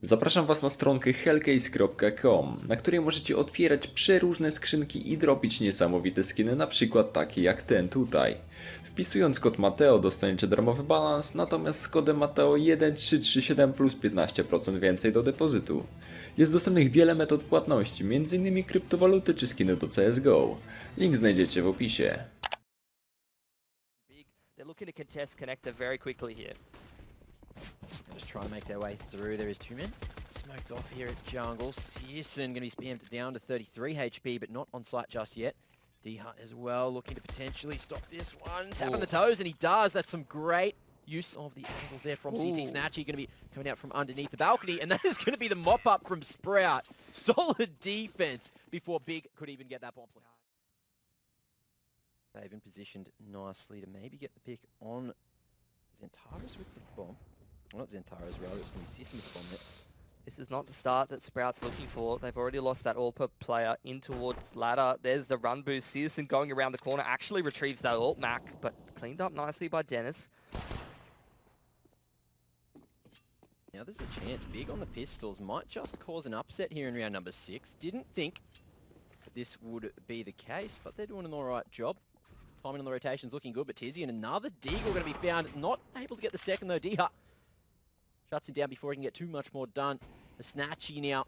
Zapraszam Was na stronkę hellcase.com, na której możecie otwierać przeróżne skrzynki i dropić niesamowite skiny, na przykład takie jak ten tutaj. Wpisując kod Matheo dostaniecie darmowy balans, natomiast z kodem Matheo 1337 plus 15% więcej do depozytu. Jest dostępnych wiele metod płatności, m.in. kryptowaluty czy skiny do CSGO. Link znajdziecie w opisie. They're looking to contest connector very quickly here. Just trying to make their way through. There is two men smoked off here at jungle. Searson going to be spammed down to 33 HP, but not on site just yet. DYCHA as well, looking to potentially stop this one. Tapping the toes, and he does. That's some great use of the angles there from CT SNATCHIE. Going to be coming out from underneath the balcony, and that is going to be the mop-up from Sprout. Solid defense before Big could even get that bomb plant. They've been positioned nicely to maybe get the pick on Zentaris with the bomb. Well, not Zentaris, rather. It's going to be Searson with the bomb there. This is not the start that Sprout's looking for. They've already lost that AWP player in towards ladder. There's the run boost. Searson going around the corner actually retrieves that ult Mac, but cleaned up nicely by Dennis. Now there's a chance Big on the pistols might just cause an upset here in round number 6. Didn't think that this would be the case, but they're doing an alright job. Timing on the rotation's looking good, but Tizzy and another Deagle going to be found. Not able to get the second though. DYCHA shuts him down before he can get too much more done. The SNATCHIE now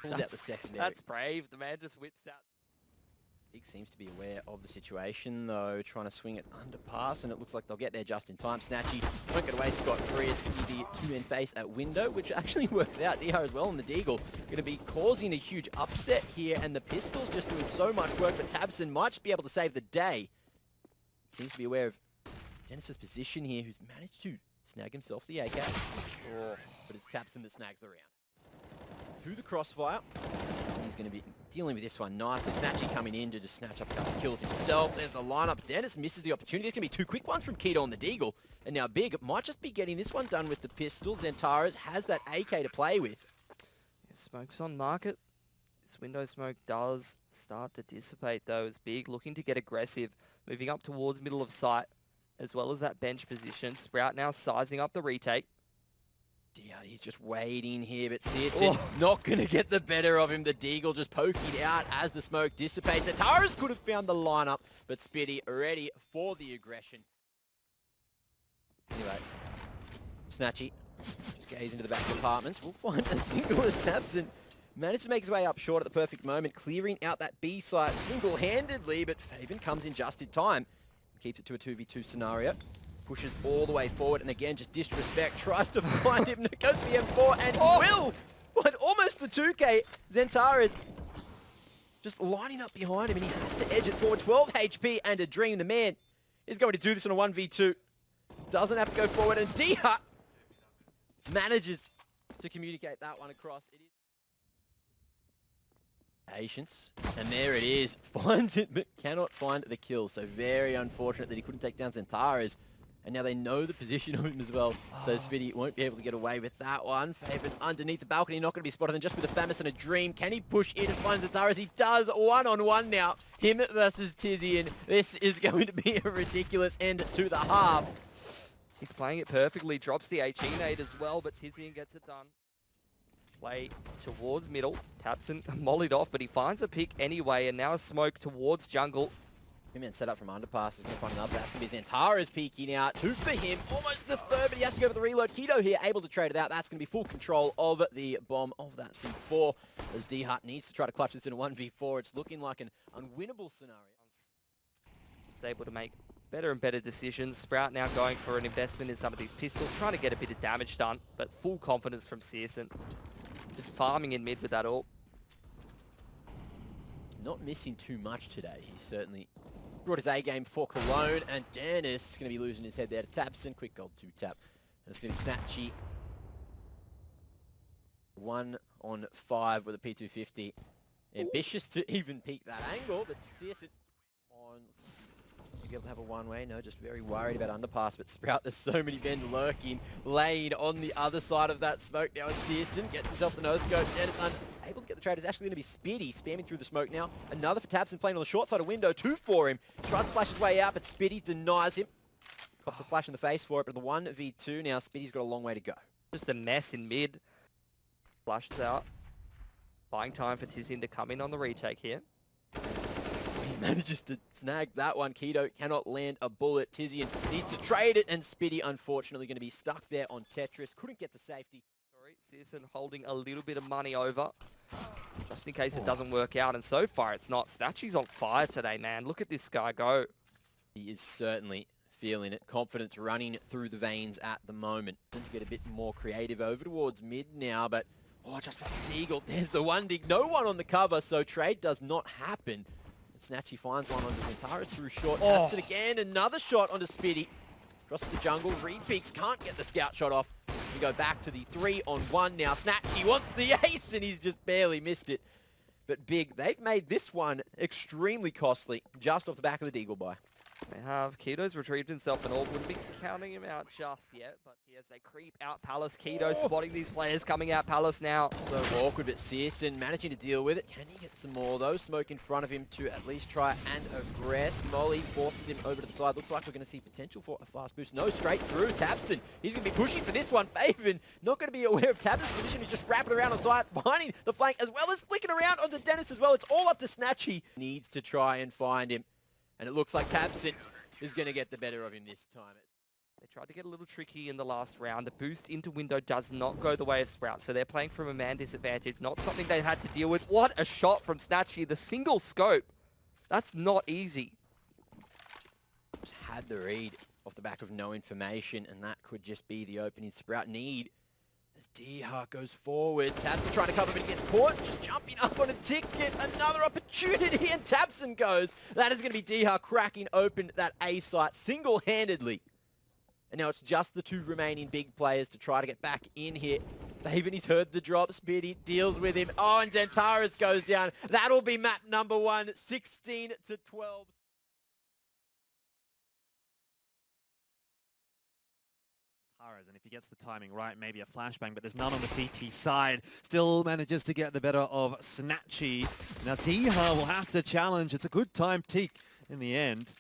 pulls out the secondary. That's brave. The man just whips out. Big seems to be aware of the situation though, trying to swing it underpass, and it looks like they'll get there just in time. SNATCHIE won't get away scot-free. It's going to be the two-man face at window, which actually works out. DYCHA as well, and the Deagle going to be causing a huge upset here, and the pistols just doing so much work, but tabseN might just be able to save the day. Seems to be aware of Dennis's position here, who's managed to snag himself the AK. Oh, but it's tabseN that snags the round. Through the crossfire. He's going to be dealing with this one nicely. SNATCHIE coming in to just snatch up a couple of kills himself. There's the lineup. Dennis misses the opportunity. There's going to be two quick ones from Keto and the Deagle. And now Big might just be getting this one done with the pistol. Zentaris has that AK to play with. Smoke's on market. This window smoke does start to dissipate though, as Big looking to get aggressive, moving up towards middle of sight, as well as that bench position. Sprout now sizing up the retake. Yeah, he's just waiting here, but Searson not going to get the better of him. The Deagle just poking out as the smoke dissipates. Zentaris could have found the lineup, but Spitty ready for the aggression. Anyway, SNATCHIE just gaze into the back apartments. We'll find a single as tabseN managed to make his way up short at the perfect moment, clearing out that B site single-handedly, but Faven comes in just in time. Keeps it to a 2v2 scenario. Pushes all the way forward, and again, just disrespect, tries to find him, goes for the M4, and he will find almost the 2K. Zentaris just lining up behind him, and he has to edge it forward. 12 HP and a dream. The man is going to do this on a 1v2. Doesn't have to go forward, and DYCHA manages to communicate that one across. It is patience, and there it is. Finds it, but cannot find the kill. So very unfortunate that he couldn't take down Zentaris. And now they know the position of him as well. So Spitty won't be able to get away with that one. Faven underneath the balcony, not going to be spotted. And just with a Famis and a dream, can he push in and find Zentaris? He does. 1-on-1 now. Him versus Tizzy. And this is going to be a ridiculous end to the half. He's playing it perfectly. Drops the HE nade as well, but Tizzy gets it done. Play towards middle. tabseN mollied off, but he finds a pick anyway. And now a smoke towards jungle. Two-man set up from underpass. He's going to find another. That's going to be Zentaris peeking out. Two for him. Almost the third, but he has to go for the reload. Keto here, able to trade it out. That's going to be full control of the bomb of that C4. As DYCHA needs to try to clutch this in a 1v4. It's looking like an unwinnable scenario. He's able to make better and better decisions. Sprout now going for an investment in some of these pistols, trying to get a bit of damage done, but full confidence from Searson. Just farming in mid with that ult. Not missing too much today. He certainly brought his A game for Cologne, and Dennis is going to be losing his head there to tabseN. Quick gold 2-tap. And it's going to be SNATCHIE. 1-on-5 with a P250. Ambitious to even peek that angle, but Searson on. Be able to have a one-way, no, just very worried about underpass, but Sprout, there's so many men lurking, laying on the other side of that smoke now, and Searson gets himself the no-scope. Dennis unable to get the trade. It's actually going to be Spitty spamming through the smoke now. Another for tabseN playing on the short side of window, two for him. Tries to flash his way out, but Spitty denies him. Cops a flash in the face for it, but the 1v2 now, Spitty's got a long way to go. Just a mess in mid. Flushes out. Buying time for Tizian to come in on the retake here. He manages to snag that one. Keto cannot land a bullet. Tizian needs to trade it, and Spitty unfortunately going to be stuck there on Tetris. Couldn't get to safety. Sorry, Searson holding a little bit of money over, just in case it doesn't work out. And so far, it's not. SNATCHIE's on fire today, man. Look at this guy go. He is certainly feeling it. Confidence running through the veins at the moment. To get a bit more creative over towards mid now, but just with the deagle. There's the one dig. No one on the cover, so trade does not happen. SNATCHIE finds one onto Zantara through short. Taps it again. Another shot onto Spitty. Across the jungle. Repeaks can't get the scout shot off. We go back to the 3-on-1 now. SNATCHIE wants the ace, and he's just barely missed it. But Big, they've made this one extremely costly just off the back of the deagle buy. They have. Keto's retrieved himself and all. Wouldn't be counting him out just yet, but as they creep out Palace, Keto spotting these players coming out Palace now. So awkward, but Searson managing to deal with it. Can he get some more though? Smoke in front of him to at least try and aggress. Molly forces him over to the side. Looks like we're going to see potential for a fast boost. No, straight through. Tabson, he's going to be pushing for this one. Faven, not going to be aware of Tabson's position. He's just wrapping around on side, finding the flank as well as flicking around onto Dennis as well. It's all up to SNATCHIE. Needs to try and find him. And it looks like Tabson is going to get the better of him this time. They tried to get a little tricky in the last round. The boost into window does not go the way of Sprout, so they're playing from a man disadvantage, not something they had to deal with. What a shot from SNATCHIE, the single scope. That's not easy. Just had the read off the back of no information, and that could just be the opening Sprout need. As DYCHA goes forward, Tabson trying to cover, but he gets caught, just jumping up on a ticket. Another opportunity, and Tabson goes. That is going to be DYCHA cracking open that A site single-handedly. And now it's just the two remaining big players to try to get back in here. Faven, he's heard the drop. Spitty deals with him. Oh, and Zantara goes down. That'll be map number 1, 16-12. And if he gets the timing right, maybe a flashbang, but there's none on the CT side. Still manages to get the better of SNATCHIE. Now DYCHA will have to challenge. It's a good time teak in the end,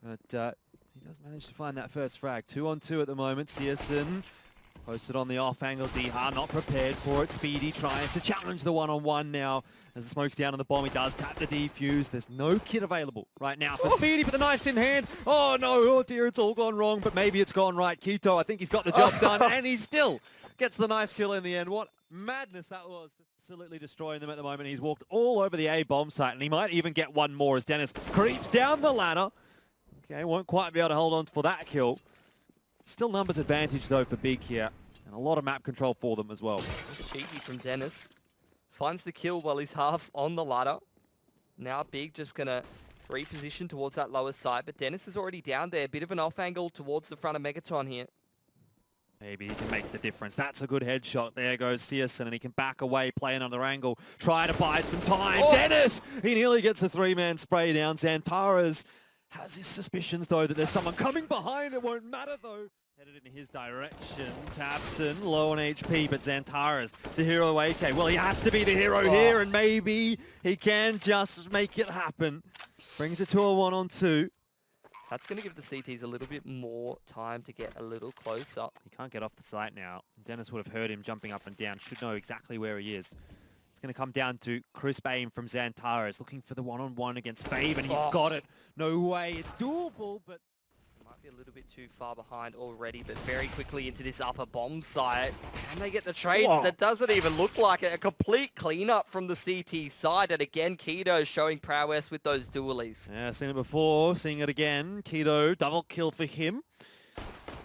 but he does manage to find that first frag. 2-on-2 at the moment. Searson posted on the off angle. DYCHA not prepared for it. Speedy tries to challenge the 1-on-1 now. As the smoke's down on the bomb, he does tap the defuse. There's no kit available right now for Speedy, but the knife's in hand. Oh no, oh dear, it's all gone wrong, but maybe it's gone right. Keto, I think he's got the job done, and he still gets the knife kill in the end. What madness that was. Absolutely destroying them at the moment. He's walked all over the A bomb site, and he might even get one more as Dennis creeps down the ladder. Okay, won't quite be able to hold on for that kill. Still numbers advantage though for Big here, and a lot of map control for them as well. Cheeky from Dennis. Finds the kill while he's half on the ladder. Now Big just going to reposition towards that lower side, but Dennis is already down there. A bit of an off angle towards the front of Megaton here. Maybe he can make the difference. That's a good headshot. There goes Searson, and he can back away, play another angle, try to buy some time. Dennis! He nearly gets a 3-man spray down. Zantara's has his suspicions, though, that there's someone coming behind. It won't matter, though. Headed in his direction. Tabson, low on HP, but Zantara's the hero AK. Well, he has to be the hero here, and maybe he can just make it happen. Brings it to a 1-on-2. That's going to give the CTs a little bit more time to get a little closer. He can't get off the site now. Dennis would have heard him jumping up and down. Should know exactly where he is. It's going to come down to crisp aim from Zantara. He's looking for the 1-on-1 against Fave, and he's got it. No way. It's doable, but might be a little bit too far behind already, but very quickly into this upper bomb site. And they get the trades. That doesn't even look like it. A complete cleanup from the CT side. And again, Keto showing prowess with those dualies. yeah, seen it before, seeing it again. Keto, double kill for him.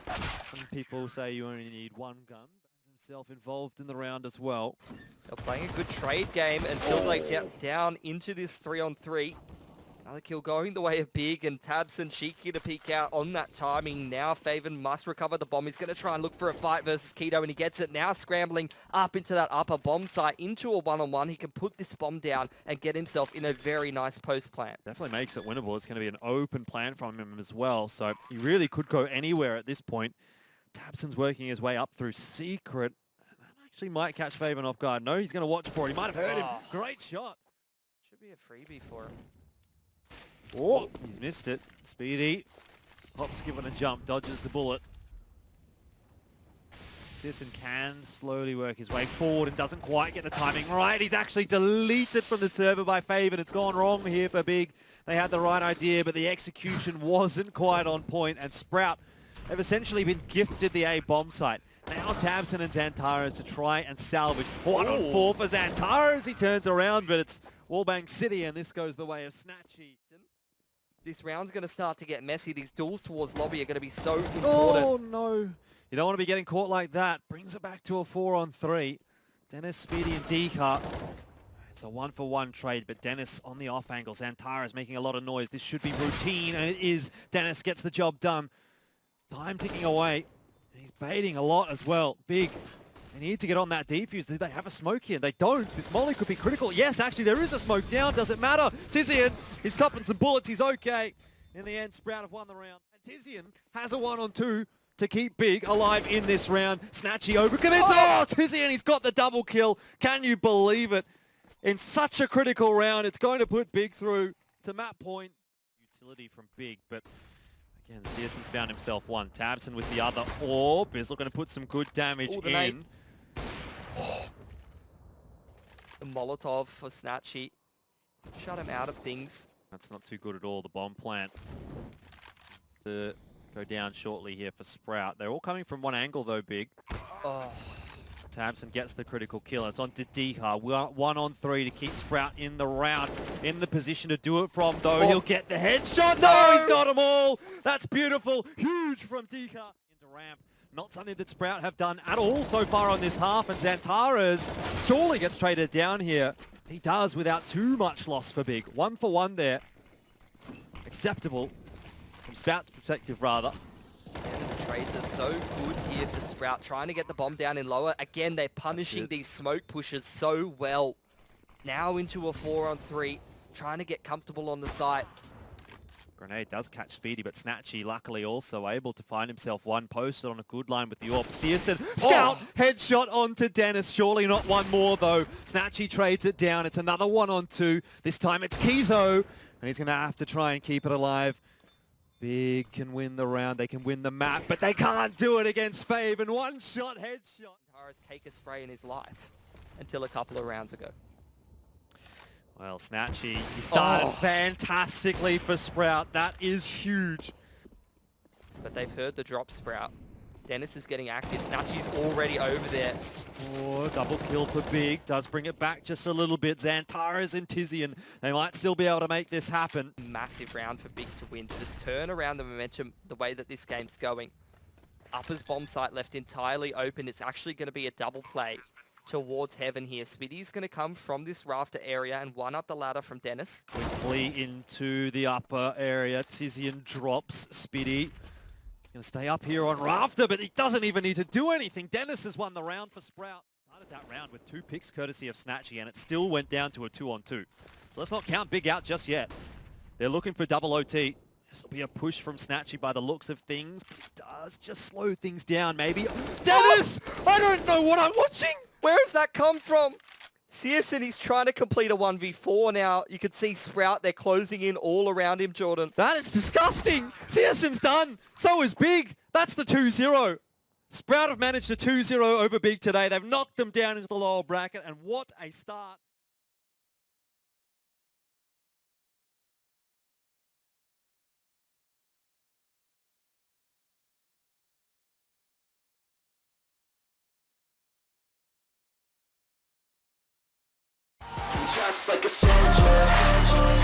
Some people say you only need one gun. Finds himself involved in the round as well. They're playing a good trade game until they get down into this 3-on-3. Another kill going the way of Big, and Tabson cheeky to peek out on that timing. Now Faven must recover the bomb. He's going to try and look for a fight versus Keto, and he gets it. Now scrambling up into that upper bomb site into a 1-on-1. He can put this bomb down and get himself in a very nice post plant. Definitely makes it winnable. It's going to be an open plant from him as well, so he really could go anywhere at this point. Tabson's working his way up through secret. That actually might catch Faven off guard. No, he's going to watch for it. He might have heard him. Great shot. Should be a freebie for him. Oh, he's missed it. Speedy. Hops given a jump, dodges the bullet. CSGO can slowly work his way forward and doesn't quite get the timing right. He's actually deleted from the server by Fave, and it's gone wrong here for Big. They had the right idea, but the execution wasn't quite on point, and Sprout have essentially been gifted the A bomb site. Now Tabson and Xantares to try and salvage. 1 on 4 for Xantares. He turns around, but it's Wallbang City, and this goes the way of SNATCHIE. This round's going to start to get messy. These duels towards lobby are going to be so important. Oh, no. You don't want to be getting caught like that. Brings it back to a 4 on 3. Dennis, Speedy, and DYCHA. It's a 1-for-1 trade, but Dennis on the off angle. Xantares making a lot of noise. This should be routine, and it is. Dennis gets the job done. Time ticking away. He's baiting a lot as well. Big. They need to get on that defuse. Do they have a smoke here? They don't. This molly could be critical. Yes, actually, there is a smoke down. Doesn't matter. Tizian, he's copping some bullets. He's okay. In the end, Sprout have won the round. And Tizian has a 1 on 2 to keep Big alive in this round. SNATCHIE overcommits. Oh, Tizian, he's got the double kill. Can you believe it? In such a critical round, it's going to put Big through to map point. Utility from Big, but again, CSGO's found himself one. Tabson with the other orb is looking to put some good damage in. The Molotov for SNATCHIE. Shut him out of things. That's not too good at all. The bomb plant to go down shortly here for Sprout. They're all coming from one angle though, Big. Oh. Tabson gets the critical kill. It's on to DYCHA. 1 on 3 to keep Sprout in the round. In the position to do it from though. He'll get the headshot. No, he's got them all. That's beautiful. Huge from DYCHA. Into ramp. Not something that Sprout have done at all so far on this half, and Xantares surely gets traded down here. He does without too much loss for Big. 1 for 1 there. Acceptable from Sprout's perspective, rather. The trades are so good here for Sprout, trying to get the bomb down in lower. Again, they're punishing these smoke pushes so well. Now into a 4 on 3, trying to get comfortable on the site. Grenade does catch Speedy, but SNATCHIE luckily also able to find himself one posted on a good line with the orb. Searson, Scout, headshot onto Dennis. Surely not one more though. SNATCHIE trades it down. It's another 1 on 2. This time it's Kizo, and he's going to have to try and keep it alive. Big can win the round. They can win the map, but they can't do it against Fave. And one-shot headshot. Tara's cake a spray in his life until a couple of rounds ago. Well, SNATCHIE, he started fantastically for Sprout. That is huge. But they've heard the drop, Sprout. Dennis is getting active. SNATCHIE's already over there. Oh, double kill for Big. Does bring it back just a little bit. Xantares and Tizian, they might still be able to make this happen. Massive round for Big to win. To just turn around the momentum the way that this game's going. Upper's bomb site left entirely open. It's actually going to be a double play towards heaven here. Spiddy's going to come from this rafter area and one up the ladder from Dennis. Quickly into the upper area. Tizian drops Spiddy. He's going to stay up here on rafter, but he doesn't even need to do anything. Dennis has won the round for Sprout. Started that round with 2 picks courtesy of SNATCHIE, and it still went down to a 2 on 2. So let's not count Big out just yet. They're looking for double OT. This will be a push from SNATCHIE by the looks of things, but it does just slow things down maybe. Dennis! I don't know what I'm watching! Where has that come from? Searson, he's trying to complete a 1v4 now. You can see Sprout, they're closing in all around him, Jordan. That is disgusting! Searson's done! So is Big! That's the 2-0. Sprout have managed a 2-0 over Big today. They've knocked them down into the lower bracket, and what a start. Just like a soldier.